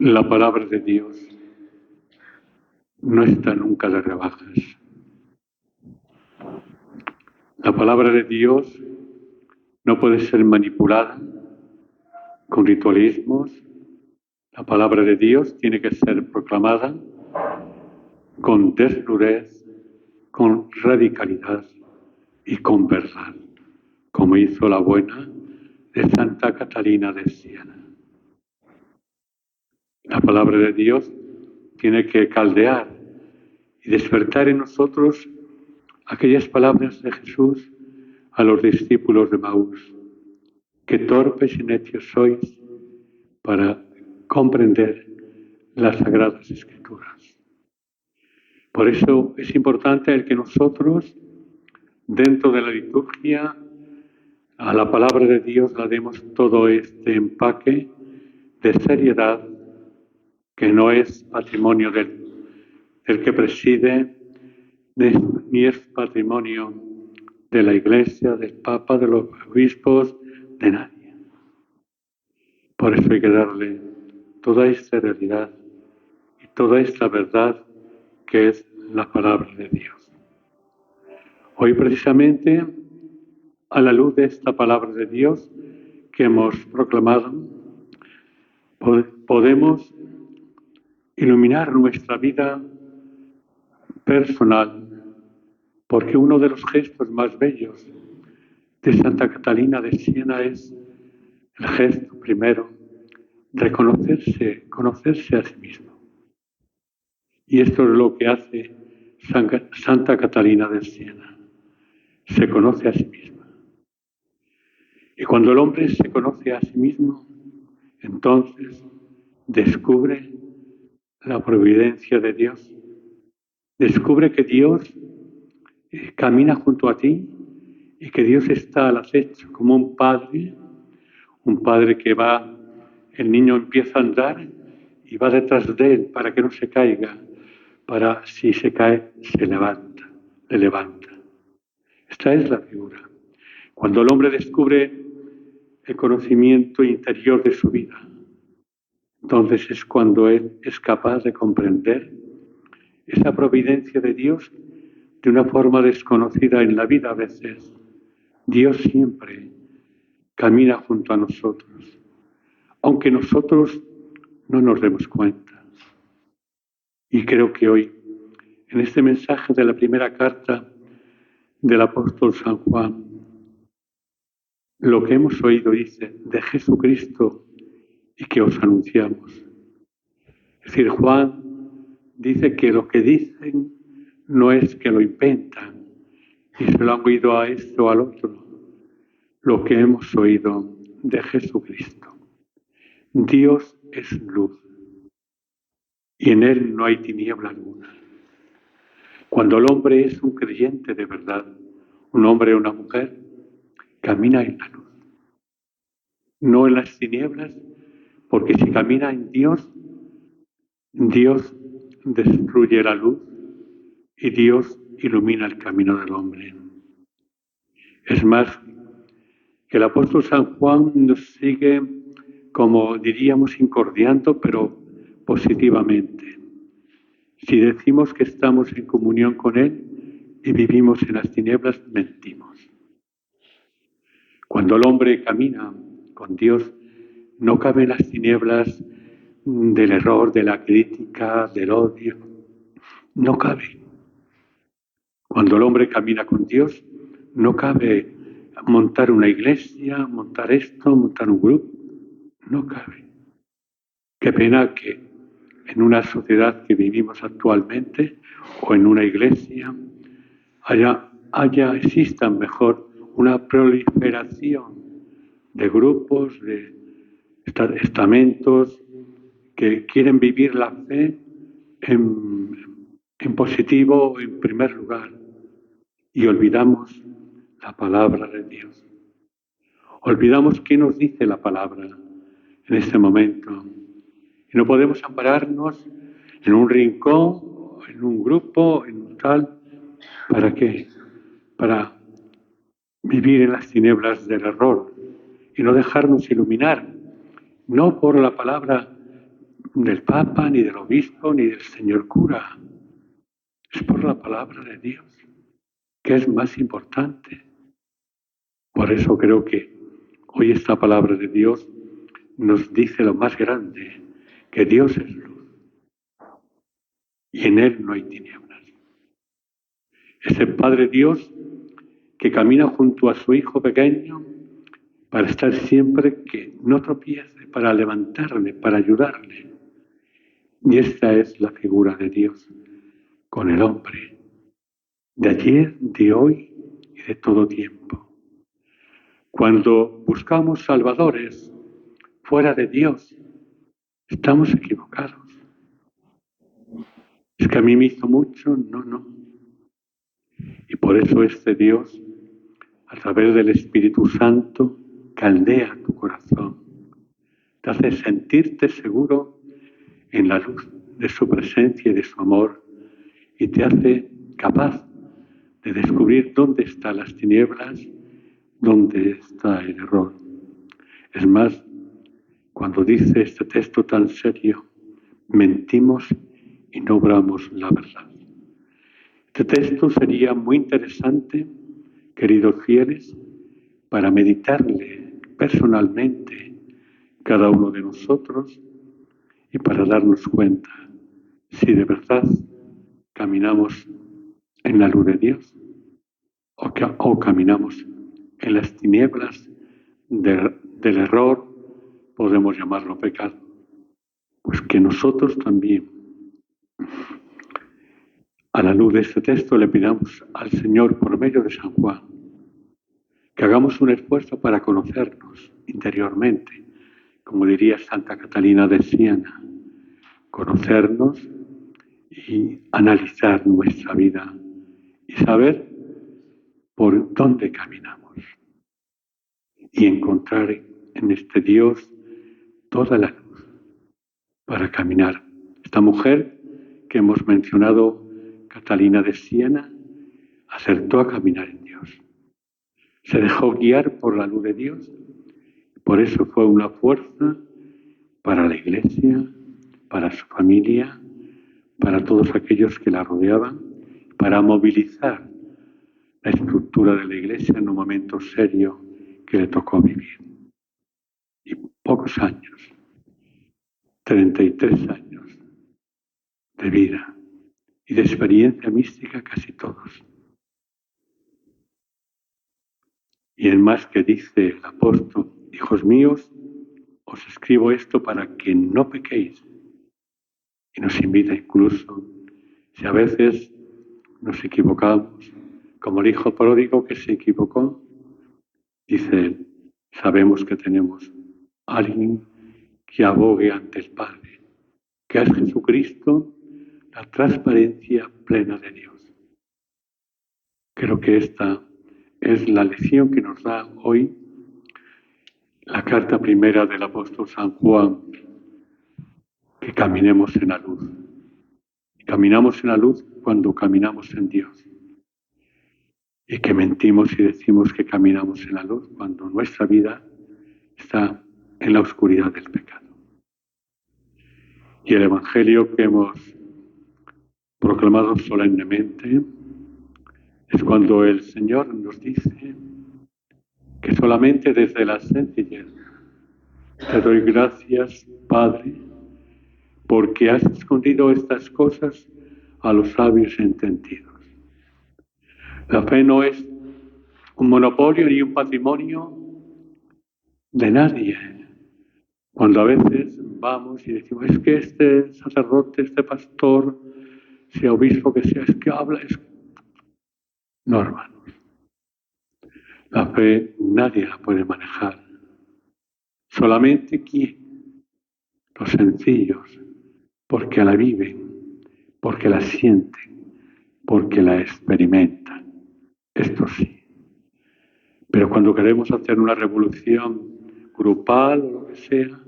La palabra de Dios no está nunca de rebajas. La palabra de Dios no puede ser manipulada con ritualismos. La palabra de Dios tiene que ser proclamada con desnudez, con radicalidad y con verdad, como hizo la buena de Santa Catalina de Siena. La palabra de Dios tiene que caldear y despertar en nosotros aquellas palabras de Jesús a los discípulos de Maús: qué torpes y necios sois para comprender las Sagradas Escrituras. Por eso es importante el que nosotros, dentro de la liturgia, a la palabra de Dios la demos todo este empaque de seriedad que no es patrimonio del que preside, ni es patrimonio de la Iglesia, del Papa, de los obispos, de nadie. Por eso hay que darle toda esta realidad y toda esta verdad que es la palabra de Dios. Hoy precisamente, a la luz de esta palabra de Dios que hemos proclamado, podemos iluminar nuestra vida personal, porque uno de los gestos más bellos de Santa Catalina de Siena es el gesto primero de conocerse a sí mismo. Y esto es lo que hace Santa Catalina de Siena. Se conoce a sí misma. Y cuando el hombre se conoce a sí mismo, entonces descubre la providencia de Dios. Descubre que Dios camina junto a ti y que Dios está al acecho como un padre que va, el niño empieza a andar y va detrás de él para que no se caiga, para si se cae, le levanta. Esta es la figura. Cuando el hombre descubre el conocimiento interior de su vida, entonces es cuando él es capaz de comprender esa providencia de Dios de una forma desconocida en la vida a veces. Dios siempre camina junto a nosotros, aunque nosotros no nos demos cuenta. Y creo que hoy, en este mensaje de la primera carta del apóstol San Juan, lo que hemos oído dice de Jesucristo y que os anunciamos. Es decir, Juan dice que lo que dicen no es que lo inventan y se lo han oído a esto o al otro, lo que hemos oído de Jesucristo. Dios es luz y en Él no hay tiniebla alguna. Cuando el hombre es un creyente de verdad, un hombre o una mujer, camina en la luz, no en las tinieblas, porque si camina en Dios, Dios destruye la luz y Dios ilumina el camino del hombre. Es más, que el apóstol San Juan nos sigue, como diríamos, incordiando, pero positivamente. Si decimos que estamos en comunión con Él y vivimos en las tinieblas, mentimos. Cuando el hombre camina con Dios, no cabe en las tinieblas del error, de la crítica, del odio. No cabe. Cuando el hombre camina con Dios, no cabe montar una iglesia, montar esto, montar un grupo. No cabe. Qué pena que en una sociedad que vivimos actualmente o en una iglesia existan mejor una proliferación de grupos, de estamentos que quieren vivir la fe en positivo en primer lugar y olvidamos la palabra de Dios. Olvidamos qué nos dice la palabra en este momento. Y no podemos ampararnos en un rincón, en un grupo, en un tal. ¿Para qué? Para vivir en las tinieblas del error y no dejarnos iluminar, no por la palabra del Papa, ni del obispo, ni del señor cura. Es por la palabra de Dios, que es más importante. Por eso creo que hoy esta palabra de Dios nos dice lo más grande, que Dios es luz y en Él no hay tinieblas. Ese Padre Dios que camina junto a su Hijo pequeño para estar siempre que no tropiece, para levantarle, para ayudarle. Y esta es la figura de Dios con el hombre, de ayer, de hoy y de todo tiempo. Cuando buscamos salvadores fuera de Dios, estamos equivocados. Es que a mí me hizo mucho, no. Y por eso este Dios, a través del Espíritu Santo, caldea tu corazón, te hace sentirte seguro en la luz de su presencia y de su amor, y te hace capaz de descubrir dónde están las tinieblas, dónde está el error. Es más, cuando dice este texto tan serio, mentimos y no obramos la verdad. Este texto sería muy interesante, queridos fieles, para meditarle personalmente cada uno de nosotros y para darnos cuenta si de verdad caminamos en la luz de Dios o caminamos en las tinieblas del error, podemos llamarlo pecado. Pues que nosotros también, a la luz de este texto, le pidamos al Señor por medio de San Juan, que hagamos un esfuerzo para conocernos interiormente, como diría Santa Catalina de Siena, conocernos y analizar nuestra vida y saber por dónde caminamos y encontrar en este Dios toda la luz para caminar. Esta mujer que hemos mencionado, Catalina de Siena, acertó a caminar en Dios. Se dejó guiar por la luz de Dios. Por eso fue una fuerza para la Iglesia, para su familia, para todos aquellos que la rodeaban, para movilizar la estructura de la Iglesia en un momento serio que le tocó vivir. Y pocos años, 33 años de vida y de experiencia mística casi todos. Y en más que dice el apóstol, hijos míos, os escribo esto para que no pequéis. Y nos invita incluso, si a veces nos equivocamos, como el hijo pródigo que se equivocó, dice él, sabemos que tenemos a alguien que abogue ante el Padre, que es Jesucristo, la transparencia plena de Dios. Creo que esta es la lección que nos da hoy la carta primera del apóstol San Juan, que caminemos en la luz. Y caminamos en la luz cuando caminamos en Dios. Y que mentimos y decimos que caminamos en la luz cuando nuestra vida está en la oscuridad del pecado. Y el Evangelio que hemos proclamado solemnemente es cuando el Señor nos dice que solamente desde la sencillez te doy gracias, Padre, porque has escondido estas cosas a los sabios entendidos. La fe no es un monopolio ni un patrimonio de nadie. Cuando a veces vamos y decimos, es que este sacerdote, este pastor, sea obispo que sea, es que habla, es... No, hermanos. La fe nadie la puede manejar. Solamente quién, los sencillos, porque la viven, porque la sienten, porque la experimentan. Esto sí. Pero cuando queremos hacer una revolución grupal o lo que sea,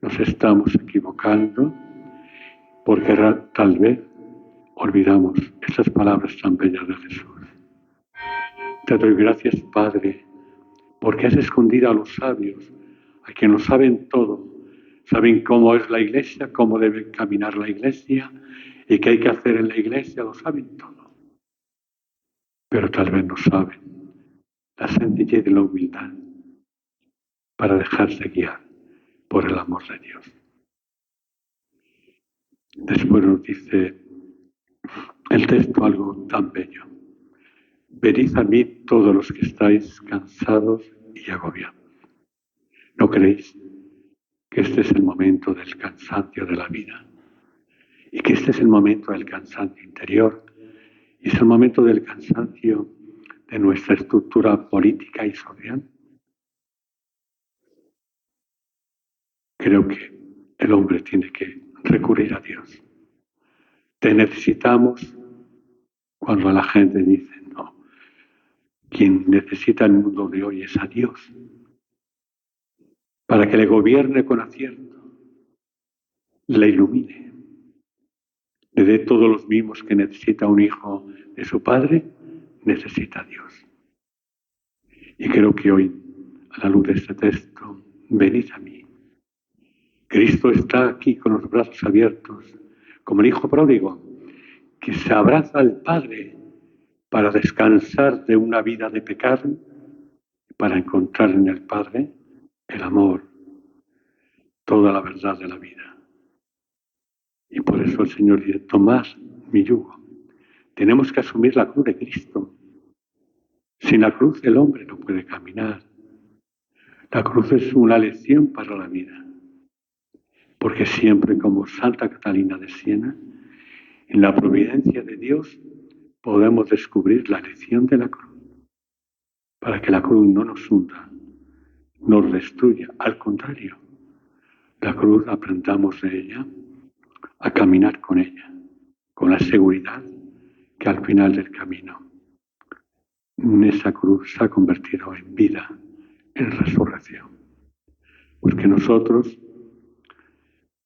nos estamos equivocando porque tal vez olvidamos esas palabras tan bellas de Jesús. Te doy gracias, Padre, porque has escondido a los sabios, a quienes lo saben todo, Saben cómo es la Iglesia, cómo debe caminar la Iglesia y qué hay que hacer en la Iglesia, lo saben todo. Pero tal vez no saben la sencillez y la humildad para dejarse guiar por el amor de Dios. Después nos dice el texto algo tan bello. Venid a mí todos los que estáis cansados y agobiados. ¿No creéis que este es el momento del cansancio de la vida? Y que este es el momento del cansancio interior. Y es el momento del cansancio de nuestra estructura política y social. Creo que el hombre tiene que recurrir a Dios. Te necesitamos cuando la gente dice, no, quien necesita el mundo de hoy es a Dios, para que le gobierne con acierto, le ilumine, le dé todos los mimos que necesita un hijo de su padre, necesita a Dios. Y creo que hoy, a la luz de este texto, venid a mí. Cristo está aquí con los brazos abiertos, como el hijo pródigo, que se abraza al Padre para descansar de una vida de pecado, para encontrar en el Padre el amor, toda la verdad de la vida. Y por eso el Señor dice, tomad mi yugo. Tenemos que asumir la cruz de Cristo. Sin la cruz el hombre no puede caminar. La cruz es una lección para la vida. Porque siempre, como Santa Catalina de Siena, en la providencia de Dios podemos descubrir la lección de la cruz. Para que la cruz no nos hunda, nos destruya. Al contrario, la cruz aprendamos de ella a caminar con ella, con la seguridad que al final del camino esa cruz se ha convertido en vida, en resurrección. Porque nosotros,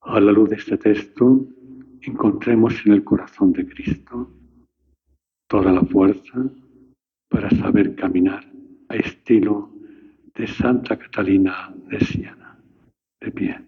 a la luz de este texto, encontremos en el corazón de Cristo toda la fuerza para saber caminar a estilo de Santa Catalina de Siena. De pie.